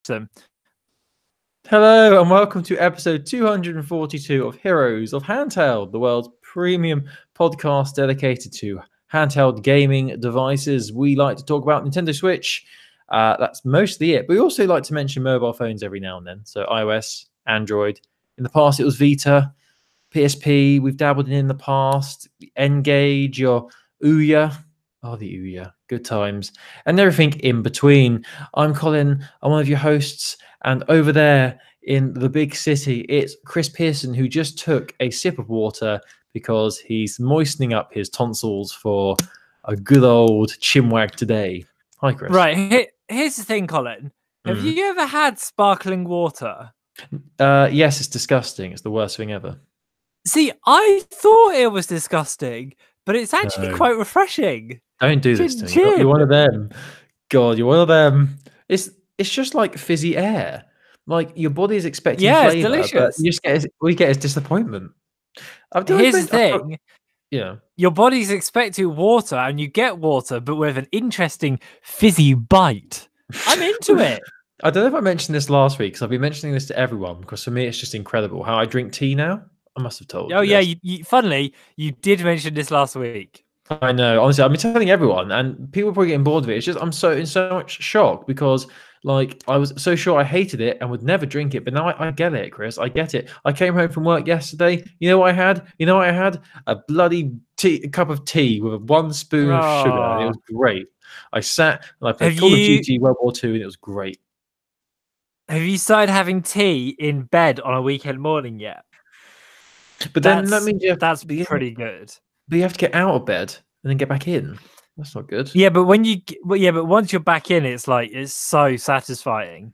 So, hello and welcome to episode 242 of Heroes of Handheld, the world's premium podcast dedicated to handheld gaming devices. We like to talk about Nintendo Switch. That's mostly it. But we also like to mention mobile phones every now and then. So iOS, Android. In the past, it was Vita, PSP. We've dabbled in the past. N-Gage or Ouya. Oh, the Ouya. Good times. And everything in between. I'm Colin. I'm one of your hosts. And over there in the big city, it's Chris Pearson, who just took a sip of water because he's moistening up his tonsils for a good old chinwag today. Hi, Chris. Right. Here's the thing, Colin. Have you ever had sparkling water? Yes, it's disgusting. It's the worst thing ever. See, I thought it was disgusting, but it's actually quite refreshing. Don't do this to me. You're one of them. God, you're one of them. It's just like fizzy air. Like your body is expecting flavor, it's delicious. But you just get all you get is disappointment. Here's the thing. Yeah. Your body's expecting water and you get water, but with an interesting fizzy bite. I'm into it. I don't know if I mentioned this last week because I've been mentioning this to everyone because for me it's just incredible how I drink tea now. I must have told you. Oh, yeah. Funnily, you did mention this last week. I know. Honestly, I've been telling everyone, and people are probably getting bored of it. It's just I'm in so much shock because, like, I was so sure I hated it and would never drink it, but now I get it, Chris. I get it. I came home from work yesterday. You know what I had? I had a bloody cup of tea with 1 spoon of sugar, and it was great. I sat and I played Call of Duty World War II, and it was great. Have you started having tea in bed on a weekend morning yet? But then that means that's pretty good. But you have to get out of bed and then get back in. That's not good. Yeah, but once you're back in, it's so satisfying.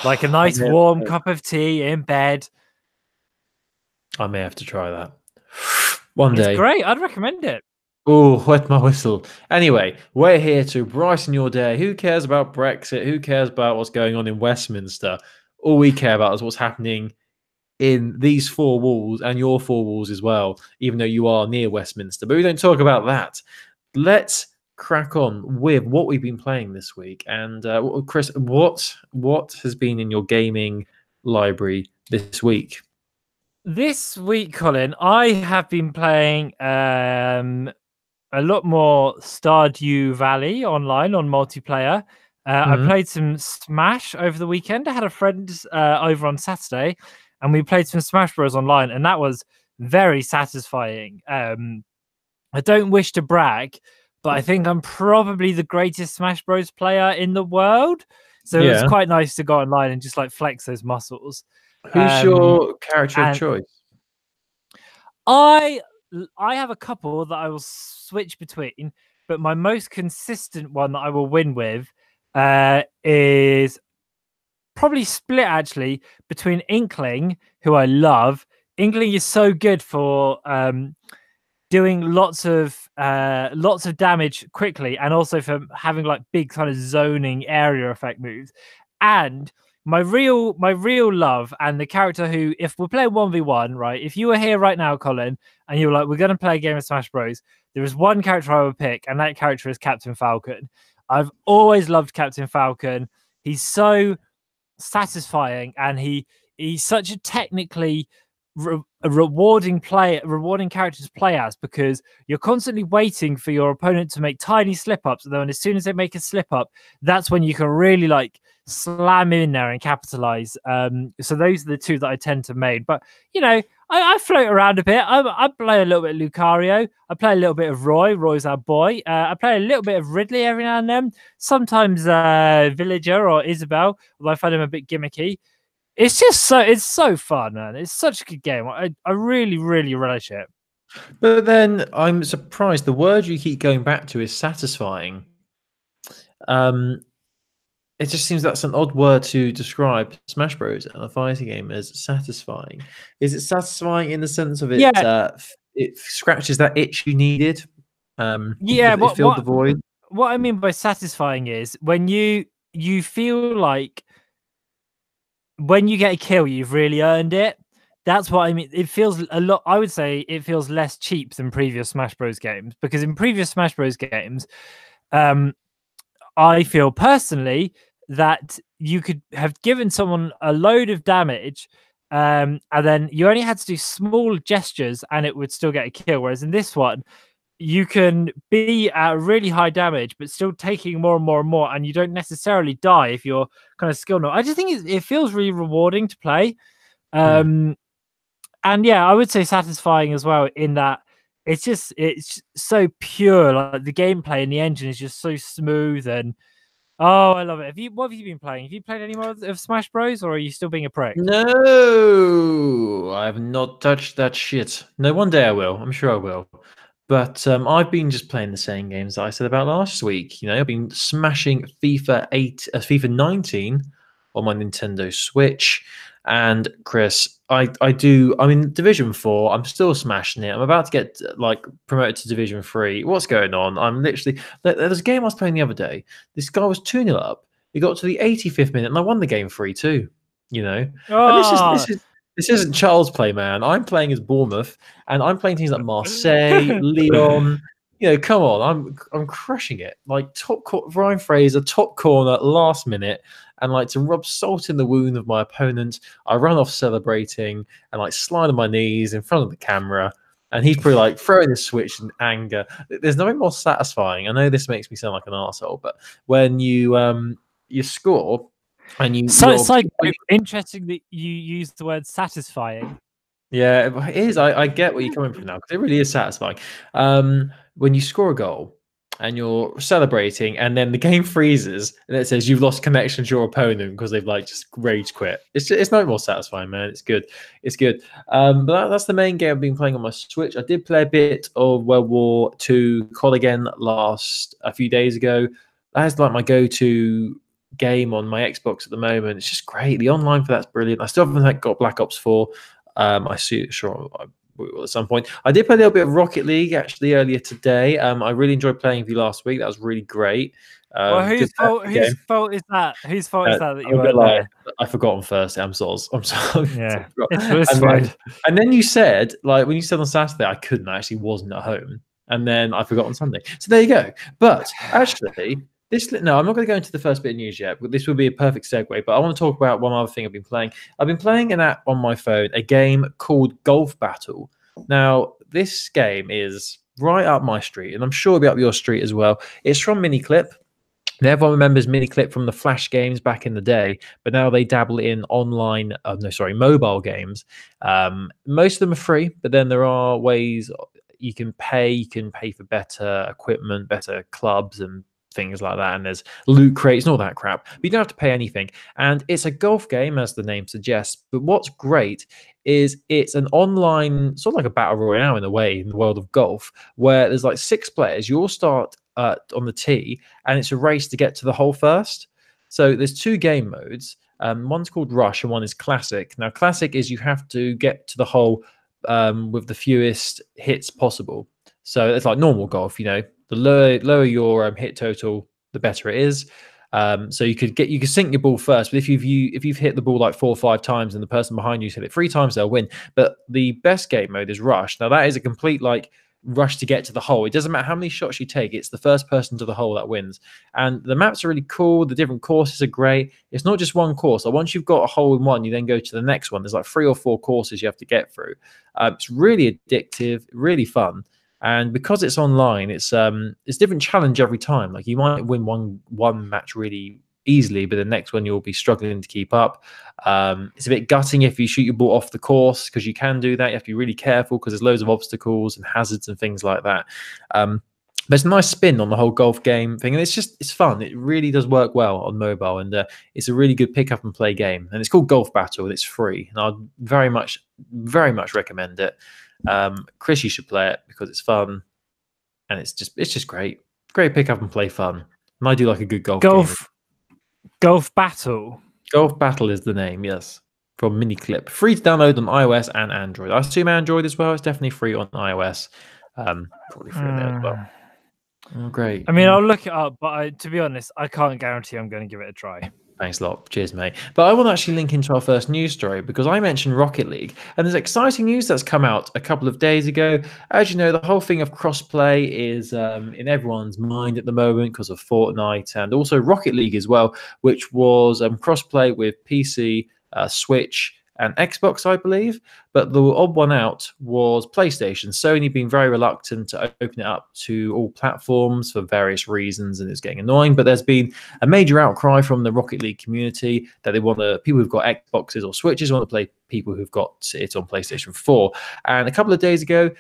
Like a nice warm cup of tea in bed. I may have to try that one day. It's great. I'd recommend it. Oh, wet my whistle. Anyway, we're here to brighten your day. Who cares about Brexit? Who cares about what's going on in Westminster? All we care about is what's happening in these 4 walls and your 4 walls as well, even though you are near Westminster. But we don't talk about that. Let's crack on with what we've been playing this week. And Chris, what has been in your gaming library this week? This week, Colin, I have been playing a lot more Stardew Valley online on multiplayer. I played some Smash over the weekend. I had a friend over on Saturday, and we played some Smash Bros. Online, and that was very satisfying. I don't wish to brag, but I think I'm probably the greatest Smash Bros. Player in the world. So it was quite nice to go online and just flex those muscles. Who's your character of choice? I have a couple that I will switch between, but my most consistent one that I will win with is probably split actually between Inkling, who I love. Inkling is so good for doing lots of damage quickly, and also for having big kind of zoning area effect moves. And my real love, and the character who, if we're playing 1v1, right? If you were here right now, Colin, and you were like, we're going to play a game of Smash Bros., there is one character I would pick, and that character is Captain Falcon. I've always loved Captain Falcon. He's so satisfying, and he's such a technically rewarding character to play as, because you're constantly waiting for your opponent to make tiny slip-ups, and then as soon as they make a slip-up, that's when you can really slam in there and capitalize. So those are the 2 that I tend to main. But I float around a bit. I play a little bit of Lucario. I play a little bit of Roy. Roy's our boy. I play a little bit of Ridley every now and then. Sometimes Villager or Isabel, although I find him a bit gimmicky. It's just it's so fun, man. It's such a good game. I really, really relish it. But then I'm surprised the word you keep going back to is satisfying. It just seems that's an odd word to describe Smash Bros. And a fighting game as satisfying. Is it satisfying in the sense of it? It scratches that itch you needed. It filled the void. What I mean by satisfying is when you feel like when you get a kill, you've really earned it. That's what I mean. It feels a lot. I would say it feels less cheap than previous Smash Bros. Games, because in previous Smash Bros. Games, I feel personally that you could have given someone a load of damage, and then you only had to do small gestures and it would still get a kill. Whereas in this one, you can be at really high damage, but still taking more and more and more, and you don't necessarily die if you're kind of skilled enough. I just think it feels really rewarding to play. And yeah, I would say satisfying as well in that it's so pure. Like the gameplay and the engine is just so smooth, and oh, I love it. What have you been playing? Have you played any more of Smash Bros, or are you still being a prick? No, I have not touched that shit. No, one day I will. I'm sure I will. But I've been just playing the same games that I said about last week. You know, I've been smashing FIFA 19 on my Nintendo Switch. And Chris, I'm in Division 4. I'm still smashing it. I'm about to get like promoted to Division 3. What's going on? I'm literally there was a game I was playing the other day. This guy was 2-0 up. He got to the 85th minute and I won the game 3-2. You know, and Oh, this isn't child's play, man. I'm playing as Bournemouth, and I'm playing teams like Marseille, Lyon. You know, come on, I'm crushing it. Like Ryan Fraser, top corner, last minute, and like to rub salt in the wound of my opponent. I run off celebrating and like slide on my knees in front of the camera, and he's probably like throwing his switch in anger. There's nothing more satisfying. I know this makes me sound like an arsehole, but when you score. And interesting that you use the word satisfying. Yeah, it is. I get where you're coming from now because it really is satisfying. When you score a goal and you're celebrating, and then the game freezes and it says you've lost connection to your opponent because they've like just rage quit. It's no more satisfying, man. It's good. It's good. But that's the main game I've been playing on my Switch. I did play a bit of World War II COD again a few days ago. That is like my go-to game on my Xbox at the moment. It's just great. The online for that's brilliant. I still haven't got Black Ops 4. Sure I will at some point. I did play a little bit of Rocket League actually earlier today. I really enjoyed playing with you last week. That was really great. Well, whose fault is that? Whose fault is that you weren't there? I forgot on Thursday. I'm sorry. Yeah, it's fine. And then you said, like, when you said on Saturday, I couldn't. I actually wasn't at home. And then I forgot on Sunday. So there you go. But actually, I'm not going to go into the first bit of news yet, but this would be a perfect segue. But I want to talk about one other thing I've been playing. I've been playing an app on my phone, a game called Golf Battle. Now, this game is right up my street, and I'm sure it'll be up your street as well. It's from Miniclip. Now, everyone remembers Miniclip from the Flash games back in the day, but now they dabble in mobile games. Most of them are free, but then there are ways you can pay. You can pay for better equipment, better clubs, and things like that, and there's loot crates and all that crap, but you don't have to pay anything. And it's a golf game, as the name suggests, but what's great is it's an online, sort of like a battle royale in a way, in the world of golf, where there's like 6 players. You all start on the tee, and it's a race to get to the hole first. So there's 2 game modes. One's called Rush and one is Classic. Now Classic is you have to get to the hole with the fewest hits possible. So it's like normal golf, you know. The lower your hit total, the better it is. So you could sink your ball first, but if you've hit the ball like 4 or 5 times and the person behind you's hit it 3 times, they'll win. But the best game mode is Rush. Now that is a complete like rush to get to the hole. It doesn't matter how many shots you take; it's the first person to the hole that wins. And the maps are really cool. The different courses are great. It's not just one course. So once you've got a hole in one, you then go to the next one. There's like 3 or 4 courses you have to get through. It's really addictive, really fun. And because it's online, it's different challenge every time. Like you might win one match really easily, but the next one you'll be struggling to keep up. It's a bit gutting if you shoot your ball off the course, because you can do that. You have to be really careful because there's loads of obstacles and hazards and things like that. But it's a nice spin on the whole golf game thing, and it's fun. It really does work well on mobile, and it's a really good pick up and play game. And it's called Golf Battle, and it's free. And I'd very much recommend it. Chris, you should play it because it's fun, and it's just great pick up and play fun. And I do like a good golf game. Golf Battle Is the name, yes, from Miniclip. Free to download on iOS and Android. I assume Android as well. It's definitely free on iOS. Probably free there as well. Oh, great. I mean, I'll look it up, but to be honest, I can't guarantee I'm going to give it a try. Thanks a lot. Cheers, mate. But I want to actually link into our first news story because I mentioned Rocket League, and there's exciting news that's come out a couple of days ago. As you know, the whole thing of crossplay is in everyone's mind at the moment because of Fortnite and also Rocket League as well, which was crossplay with PC, Switch, and Xbox, I believe. But the odd one out was PlayStation. Sony being very reluctant to open it up to all platforms for various reasons, and it's getting annoying. But there's been a major outcry from the Rocket League community that they want people who've got Xboxes or Switches want to play people who've got it on PlayStation 4. And a couple of days ago,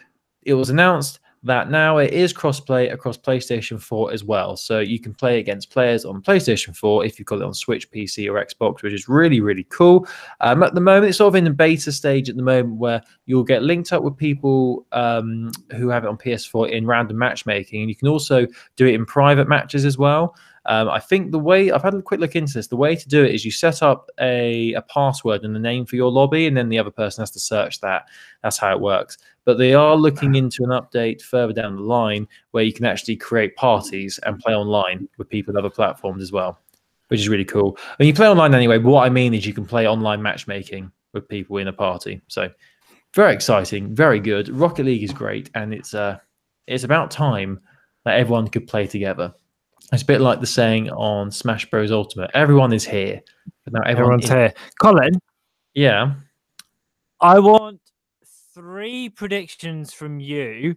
it was announced that now it is crossplay across PlayStation 4 as well. So you can play against players on PlayStation 4 if you've got it on Switch, PC, or Xbox, which is really, really cool. At the moment, it's sort of in the beta stage at the moment where you'll get linked up with people who have it on PS4 in random matchmaking. And you can also do it in private matches as well. I think the way I've had a quick look into this, the way to do it is you set up a password and a name for your lobby, and then the other person has to search that. That's how it works. But they are looking into an update further down the line where you can actually create parties and play online with people on other platforms as well, which is really cool. And you play online anyway, but what I mean is you can play online matchmaking with people in a party. So very exciting, very good. Rocket League is great, and it's about time that everyone could play together. It's a bit like the saying on Smash Bros. Ultimate: everyone is here, but now everyone's here. Colin, yeah, I want 3 predictions from you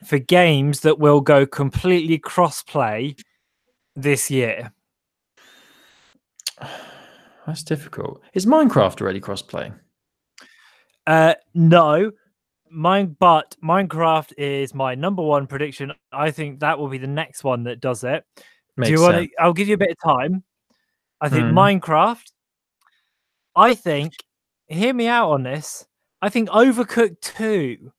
for games that will go completely cross-play this year. That's difficult. Is Minecraft already cross-play? No. But Minecraft is my number 1 prediction. I think that will be the next one that does it. Do you want to? I'll give you a bit of time. I think Minecraft. I think, hear me out on this. I think Overcooked 2,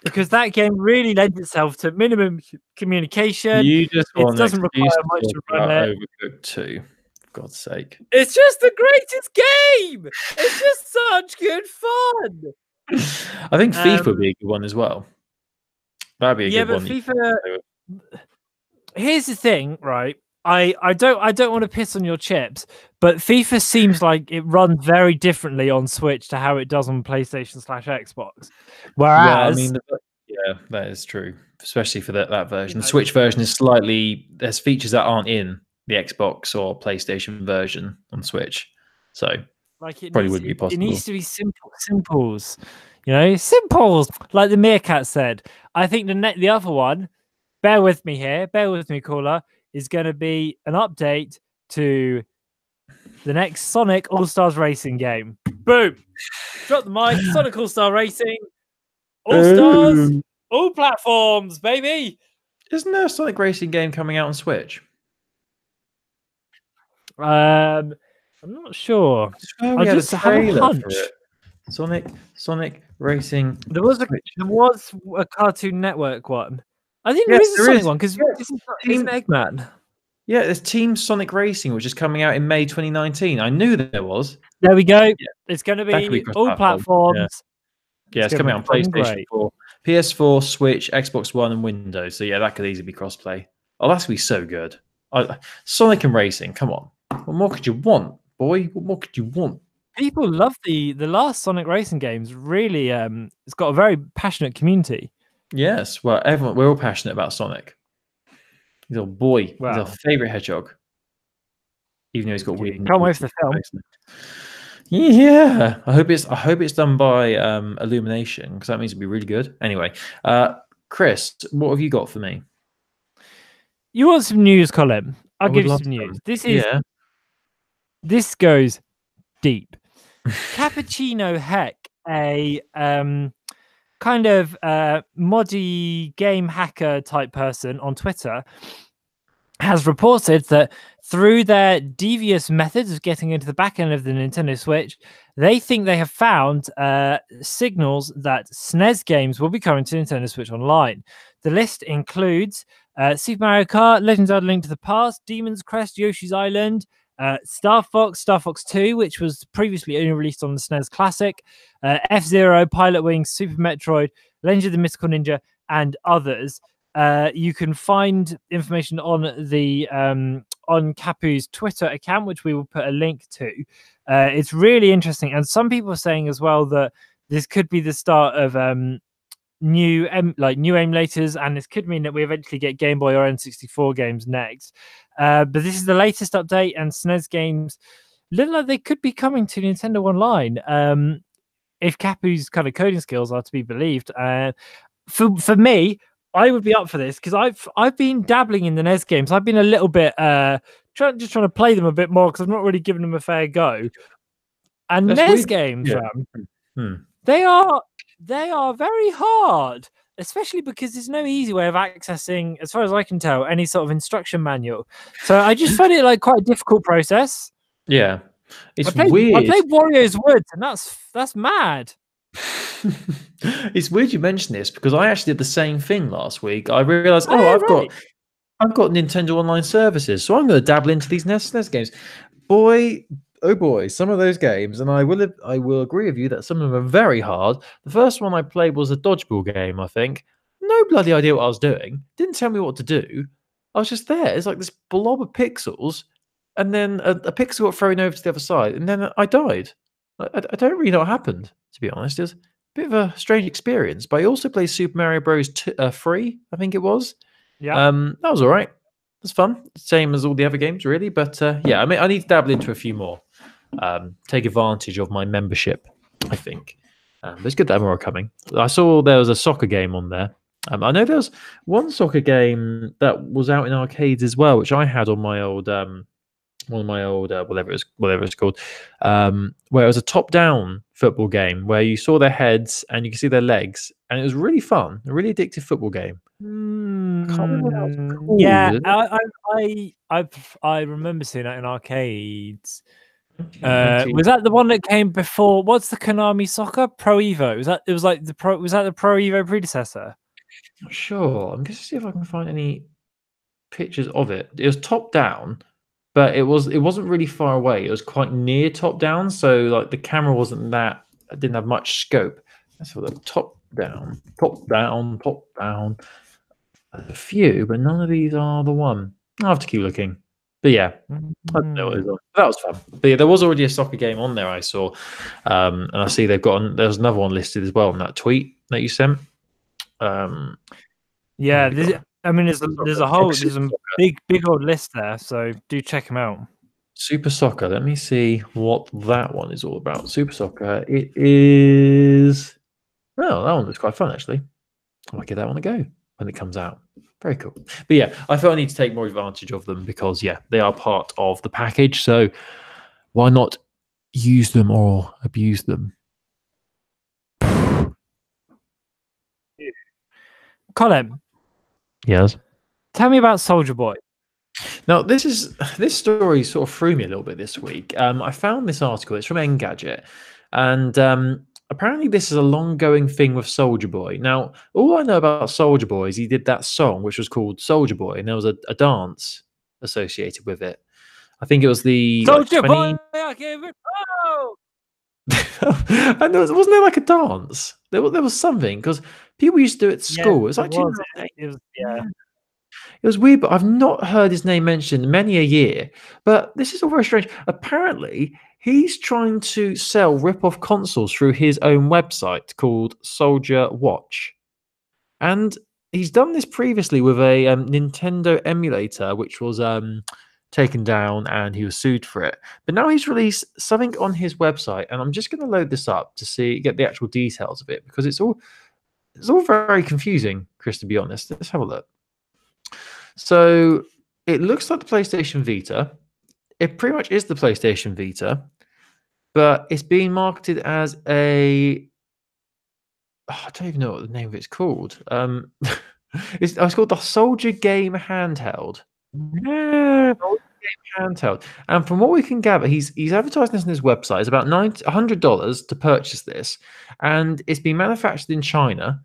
because that game really lends itself to minimum communication. You just it doesn't require much to run it. Overcooked 2, for God's sake. It's just the greatest game. It's just such good fun. I think FIFA would be a good one as well. That'd be a good one. Yeah, but FIFA. Here's the thing, right? I don't want to piss on your chips, but FIFA seems like it runs very differently on Switch to how it does on PlayStation/Xbox. Whereas, yeah, that is true, especially for that version. The Switch version is there's features that aren't in the Xbox or PlayStation version on Switch, so. Like it probably would be possible. It needs to be simples, simples. Like the Meerkat said. I think the other one, bear with me here, bear with me, caller, is going to be an update to the next Sonic All-Stars Racing game. Boom! Drop the mic. Sonic All-Star Racing, All-Stars, all platforms, baby. Isn't there a Sonic Racing game coming out on Switch? I'm not sure. I just have a hunch. Sonic Racing. There was a Cartoon Network one. I think there is a Sonic one because isn't Eggman? Yeah, there's Team Sonic Racing, which is coming out in May 2019. I knew that there was. There we go. Yeah. It's going to be all platforms. Yeah, it's coming out on PlayStation 4, PS4, Switch, Xbox One, and Windows. So yeah, that could easily be crossplay. Oh, that's going to be so good. Sonic and Racing, come on. What more could you want, boy? What more could you want? People love the last Sonic Racing games. Really, it's got a very passionate community. Yes, well, we're all passionate about Sonic. He's our boy. Wow. He's our favorite hedgehog. Even though he's got weird. Can't wait for the film. Yeah, I hope it's done by Illumination, because that means it'll be really good. Anyway, Chris, what have you got for me? You want some news, Colin? I'll give you some news. This goes deep. Cappuccino Heck, a kind of moddy game hacker type person on Twitter, has reported that through their devious methods of getting into the back end of the Nintendo Switch, they think they have found signals that SNES games will be coming to Nintendo Switch Online. The list includes Super Mario Kart, Legend of Zelda: Link to the Past, Demon's Crest, Yoshi's Island, Star Fox 2, which was previously only released on the SNES Classic, F-Zero, Pilot Wings, Super Metroid, Legend of the Mystical Ninja, and others. You can find information on the on Capu's Twitter account, which we will put a link to. It's really interesting, and some people are saying as well that this could be the start of new emulators, and this could mean that we eventually get Game Boy or N64 games next. But this is the latest update, and SNES games look like they could be coming to Nintendo Online. If Capu's kind of coding skills are to be believed. For me, I would be up for this because I've been dabbling in the NES games. I've been a little bit trying to play them a bit more because I've not really given them a fair go. And That's NES weird. games, Yeah. they are very hard, especially because there's no easy way of accessing, as far as I can tell, any sort of instruction manual. So I just find it like quite a difficult process. Yeah, it's weird. I weird. played Wario's Woods, and that's mad. It's weird you mention this because I actually did the same thing last week. I realized, I've got Nintendo Online services, so I'm going to dabble into these SNES games. Boy, oh boy, some of those games, and I will agree with you that some of them are very hard. The first one I played was a dodgeball game, I think. No bloody idea what I was doing. Didn't tell me what to do. I was just there. It's like this blob of pixels, and then a pixel got thrown over to the other side, and then I died. I don't really know what happened, to be honest. It was a bit of a strange experience. But I also played Super Mario Bros. 3, I think it was. Yeah. That was all right. It was fun. Same as all the other games, really. But yeah, I mean, I need to dabble into a few more. Take advantage of my membership, I think. But it's good to have more coming. I saw there was a soccer game on there. I know there was one soccer game that was out in arcades as well, which I had on my old one of my old whatever it's called, where it was a top-down football game where you saw their heads and you could see their legs, and it was really fun, a really addictive football game. I can't remember what it was called. Yeah, I remember seeing that in arcades. Was that the one that came before? What's the Konami Soccer Pro Evo? Was that the Pro Evo predecessor? Not sure. I'm going to see if I can find any pictures of it. It was top down, but it wasn't really far away. It was quite near top down, so like the camera didn't have much scope. That's for the top down. A few, but none of these are the one. I'll have to keep looking. But yeah, I don't know what it was. That was fun. But yeah, there was already a soccer game on there I saw, and I see there's another one listed as well in that tweet that you sent. Yeah, there's a big old list there, so do check them out. Super Soccer. Let me see what that one is all about. Super Soccer. It is. Oh, that one looks quite fun actually. I might give that one a go when it comes out. Very cool. But yeah, I feel I need to take more advantage of them because yeah, they are part of the package. So why not use them or abuse them? Colin. Yes. Tell me about Soulja Boy. Now, this story sort of threw me a little bit this week. I found this article. It's from Engadget, and apparently this is a long-going thing with Soulja Boy. Now, all I know about Soulja Boy is he did that song, which was called Soulja Boy, and there was a dance associated with it. I think it was the Soulja Boy. I gave it. Oh! And wasn't there like a dance? There was something because people used to do it at school. It was like It was weird, but I've not heard his name mentioned in many a year. But this is all very strange. Apparently, he's trying to sell rip-off consoles through his own website called Soulja Watch. And he's done this previously with a Nintendo emulator, which was taken down and he was sued for it. But now he's released something on his website, and I'm just going to load this up to get the actual details of it because it's all very confusing, Chris, to be honest. Let's have a look. So it looks like the PlayStation Vita. It pretty much is the PlayStation Vita, but it's being marketed as I don't even know what the name of it's called. It's called the Soulja Game Handheld. Yeah, handheld. And from what we can gather, he's advertising this on his website. It's about $100 to purchase this, and it's been manufactured in China.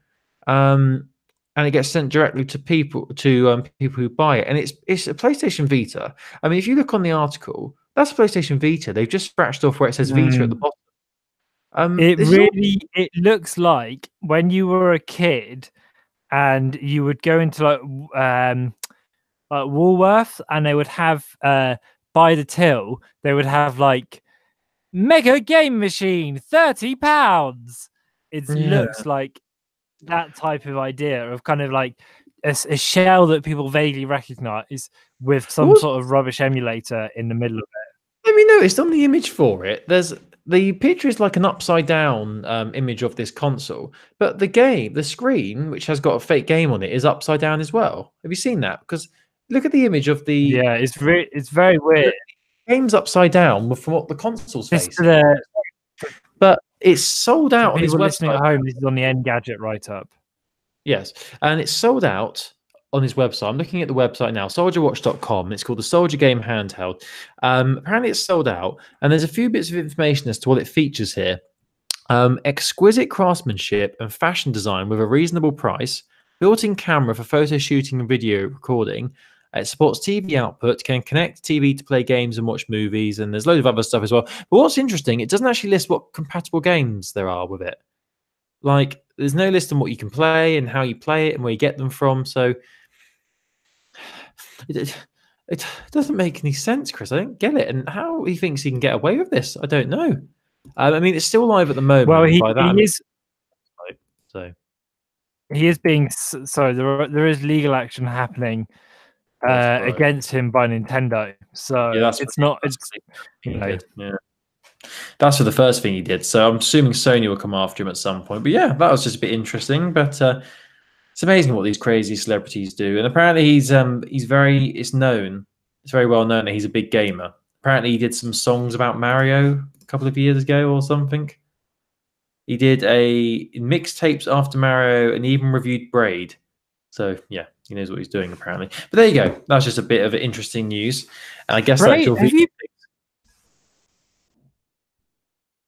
And it gets sent directly to people who buy it. And it's a PlayStation Vita. I mean, if you look on the article, that's a PlayStation Vita. They've just scratched off where it says Vita at the bottom. It looks like when you were a kid and you would go into Woolworths, and they would have by the till, they would have like mega game machine, £30. It looks like that type of idea of kind of like a shell that people vaguely recognize with some sort of rubbish emulator in the middle of it. Have you noticed on the image for it, the picture is like an upside down image of this console, but the screen, which has got a fake game on it, is upside down as well. Have you seen that? Because look at the image of the Yeah, it's very weird. The game's upside down from what the console's facing. The But it's sold out on his people listening website. at home, this is on the Engadget write-up. Yes, and it's sold out on his website. I'm looking at the website now, soldierwatch.com. It's called the Soulja Game Handheld. Apparently it's sold out, and there's a few bits of information as to what it features here. Exquisite craftsmanship and fashion design with a reasonable price, built-in camera for photo shooting and video recording. It supports TV output, can connect TV to play games and watch movies, and there's loads of other stuff as well. But what's interesting, it doesn't actually list what compatible games there are with it. Like, there's no list on what you can play and how you play it and where you get them from. So it doesn't make any sense, Chris. I don't get it. And how he thinks he can get away with this, I don't know. I mean, it's still live at the moment. Well, he is. So he is being. Sorry, there is legal action happening against him by Nintendo. So yeah, it's not. It's yeah. That's for the first thing he did. So I'm assuming Sony will come after him at some point. But yeah, that was just a bit interesting. But it's amazing what these crazy celebrities do. And apparently he's very. It's very well known that he's a big gamer. Apparently he did some songs about Mario a couple of years ago or something. He did mixtapes after Mario and even reviewed Braid. So yeah, he knows what he's doing apparently. But there you go. That's just a bit of interesting news. And I guess Braid,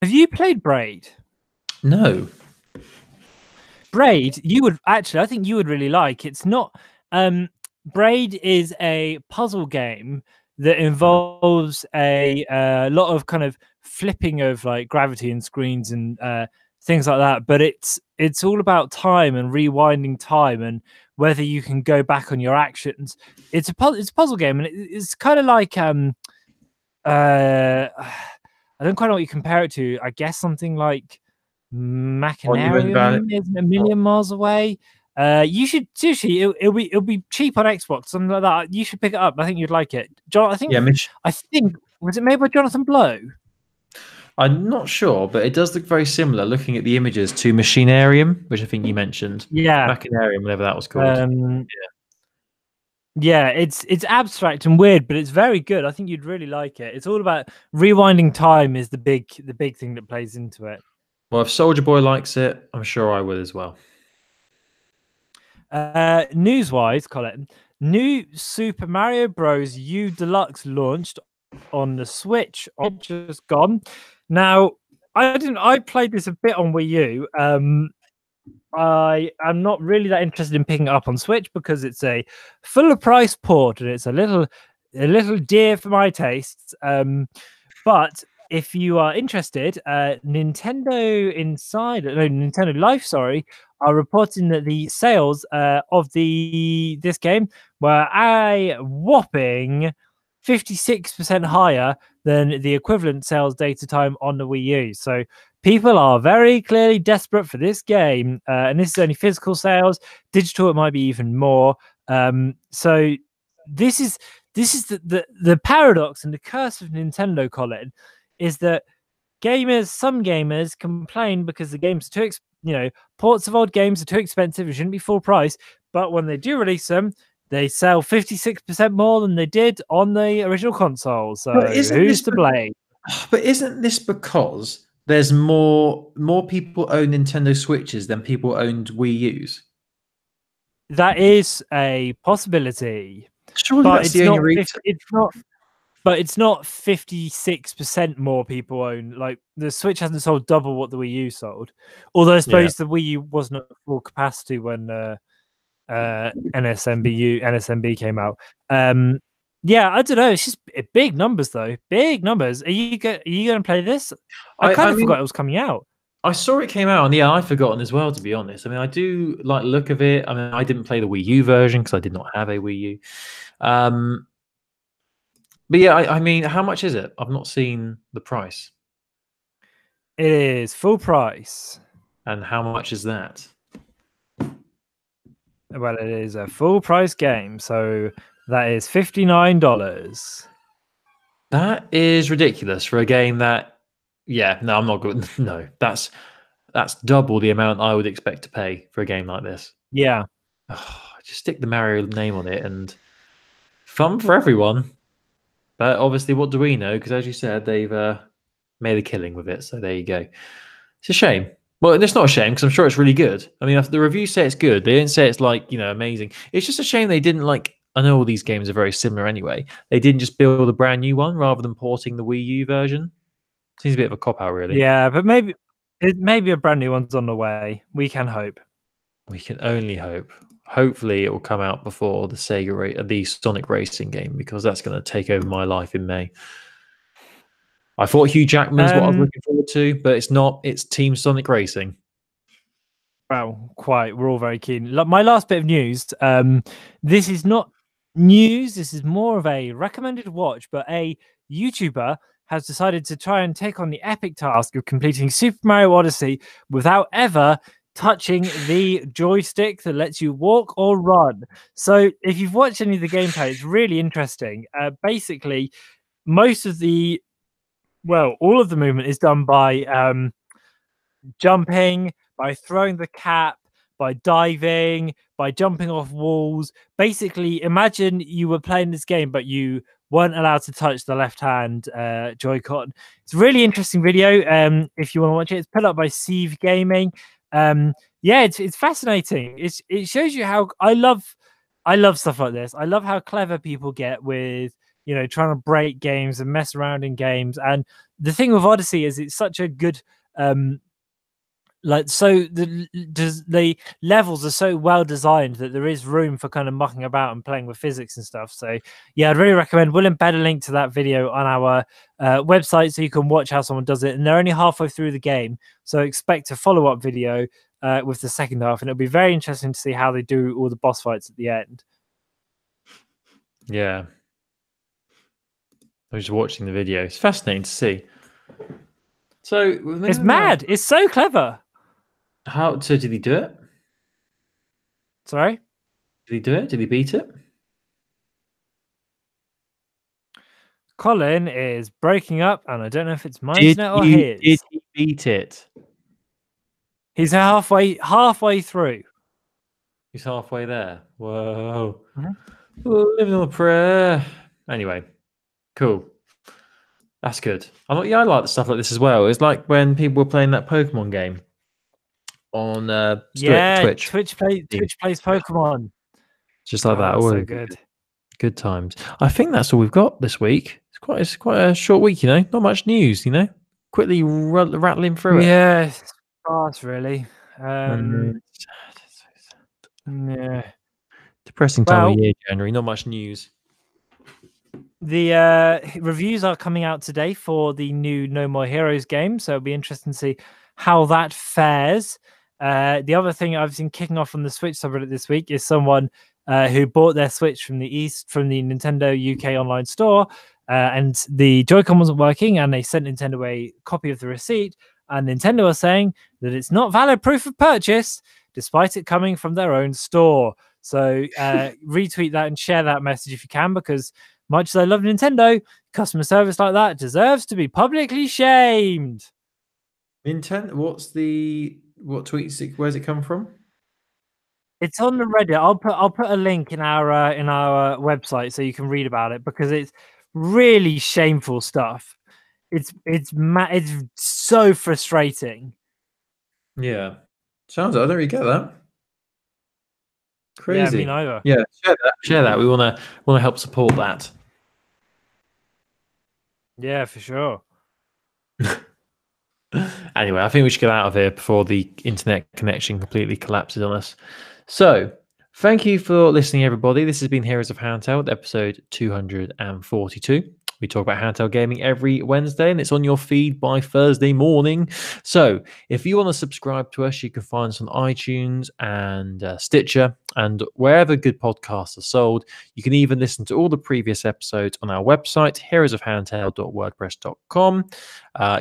have you played Braid? No. Braid, you would actually. I think you would really like. It's not. Braid is a puzzle game that involves a lot of kind of flipping of like gravity and screens and things like that. But it's all about time and rewinding time and whether you can go back on your actions. It's a puzzle game, and it's kind of like I don't quite know what you compare it to. I guess something like Machinarium is a million miles away. You should seriously. It'll be cheap on Xbox, something like that. You should pick it up. I think you'd like it. John, I think. Yeah, I think was it made by Jonathan Blow? I'm not sure, but it does look very similar. Looking at the images to Machinarium, which I think you mentioned. Yeah, Machinarium, whatever that was called. Yeah, it's abstract and weird, but it's very good. I think you'd really like it. It's all about rewinding time is the big thing that plays into it. Well, if Soulja Boy likes it, I'm sure I will as well. News-wise, Colin, new Super Mario Bros. U Deluxe launched on the Switch. Just gone. Now, I played this a bit on Wii U. I am not really that interested in picking it up on Switch because it's a full price port and it's a little dear for my tastes. But if you are interested, Nintendo Life, are reporting that the sales of this game were a whopping 56% higher than the equivalent sales data time on the Wii U. So people are very clearly desperate for this game, and this is only physical sales. Digital, it might be even more. So this is the paradox and the curse of Nintendo, Colin, is that some gamers complain because the games are too, ports of old games are too expensive. It shouldn't be full price. But when they do release them, they sell 56% more than they did on the original console. So who's to blame? But isn't this because there's more people own Nintendo Switches than people owned Wii U's? That is a possibility. Surely that's the only reason. But it's not 56% more people own. Like the Switch hasn't sold double what the Wii U sold. Although I suppose the Wii U wasn't at full capacity when NSMB came out. Yeah, I don't know. It's just big numbers, though. Big numbers. Are you going to play this? I kind of forgot it was coming out. I saw it came out, and yeah, I'd forgotten as well, to be honest. I mean, I do like the look of it. I mean, I didn't play the Wii U version because I did not have a Wii U. But yeah, I mean, how much is it? I've not seen the price. It is full price. And how much is that? Well, it is a full price game, so that is $59. That is ridiculous for a game that, yeah, no, I'm not good. No, that's double the amount I would expect to pay for a game like this. Yeah. Just stick the Mario name on it and fun for everyone. But obviously, what do we know? Because as you said, they've made a killing with it. So there you go. It's a shame. Well, it's not a shame because I'm sure it's really good. I mean, if the reviews say it's good, they didn't say it's like, amazing. It's just a shame they didn't like. I know all these games are very similar anyway. They didn't just build a brand new one rather than porting the Wii U version. Seems a bit of a cop out, really. Yeah, but maybe a brand new one's on the way. We can hope. We can only hope. Hopefully, it will come out before the the Sonic Racing game, because that's going to take over my life in May. I thought Hugh Jackman's what I was looking forward to, but it's not. It's Team Sonic Racing. Well, quite. We're all very keen. My last bit of news. This is not news. This is more of a recommended watch, but a YouTuber has decided to try and take on the epic task of completing Super Mario Odyssey without ever touching the joystick that lets you walk or run. So if you've watched any of the gameplay, it's really interesting. Basically, all of the movement is done by jumping, by throwing the cap, by diving, by jumping off walls. Basically, imagine you were playing this game, but you weren't allowed to touch the left-hand Joy-Con. It's a really interesting video. If you want to watch it, it's put up by Sieve Gaming. Yeah, it's fascinating. It shows you how I love stuff like this. I love how clever people get with trying to break games and mess around in games. And the thing with Odyssey is it's such a good the levels are so well designed that there is room for kind of mucking about and playing with physics and stuff. So yeah, I'd really recommend. We'll embed a link to that video on our website so you can watch how someone does it. And they're only halfway through the game, so expect a follow-up video with the second half, and it'll be very interesting to see how they do all the boss fights at the end. Yeah, I was just watching the video. It's fascinating to see. So it's mad. It's so clever. So did he do it? Sorry? Did he do it? Did he beat it? Colin is breaking up, and I don't know if it's my internet or his. Did he beat it? He's halfway through. He's halfway there. Whoa. Living on a prayer. Anyway, cool. That's good. I like the stuff like this as well. It's like when people were playing that Pokemon game on Twitch. Twitch plays Pokemon. Just like that. So good. Good times. I think that's all we've got this week. It's quite a short week, Not much news, Quickly rattling through it. Yeah, it's fast, really. Yeah. Depressing time of year, January. Not much news. The reviews are coming out today for the new No More Heroes game, so it'll be interesting to see how that fares. The other thing I've seen kicking off on the Switch subreddit this week is someone who bought their Switch from the Nintendo UK online store, and the Joy-Con wasn't working, and they sent Nintendo a copy of the receipt, and Nintendo are saying that it's not valid proof of purchase, despite it coming from their own store. So retweet that and share that message if you can, because much as I love Nintendo, customer service like that deserves to be publicly shamed. Nintendo, what tweet? Where's it come from? It's on the Reddit. I'll put a link in our website so you can read about it, because it's really shameful stuff. It's so frustrating. Yeah, sounds. I don't really get that. Crazy. Yeah, me neither. Yeah, share that. We want to help support that. Yeah, for sure. Anyway, I think we should get out of here before the internet connection completely collapses on us. So, thank you for listening, everybody. This has been Heroes of Handheld, episode 242. We talk about handheld gaming every Wednesday, and it's on your feed by Thursday morning. So if you want to subscribe to us, you can find us on iTunes and Stitcher and wherever good podcasts are sold. You can even listen to all the previous episodes on our website, heroesofhandheld.wordpress.com.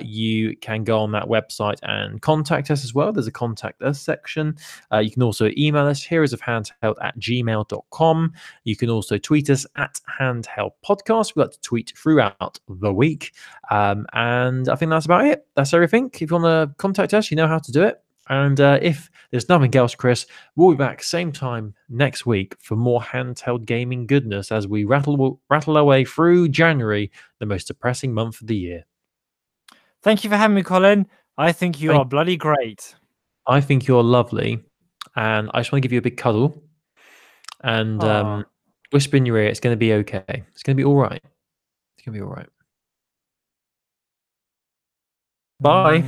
You can go on that website and contact us as well. There's a contact us section. You can also email us, heroesofhandheld@gmail.com. You can also tweet us at Handheld Podcast. We like to tweet throughout the week. And I think that's about it. That's everything. If you want to contact us, you know how to do it. And if there's nothing else, Chris, we'll be back same time next week for more handheld gaming goodness as we rattle our way through January, the most depressing month of the year. Thank you for having me, Colin. I think you are bloody great. I think you're lovely. And I just want to give you a big cuddle and whisper in your ear, it's going to be okay. It's going to be all right. It's going to be all right. Bye.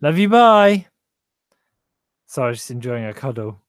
Love you, bye. Sorry, just enjoying a cuddle.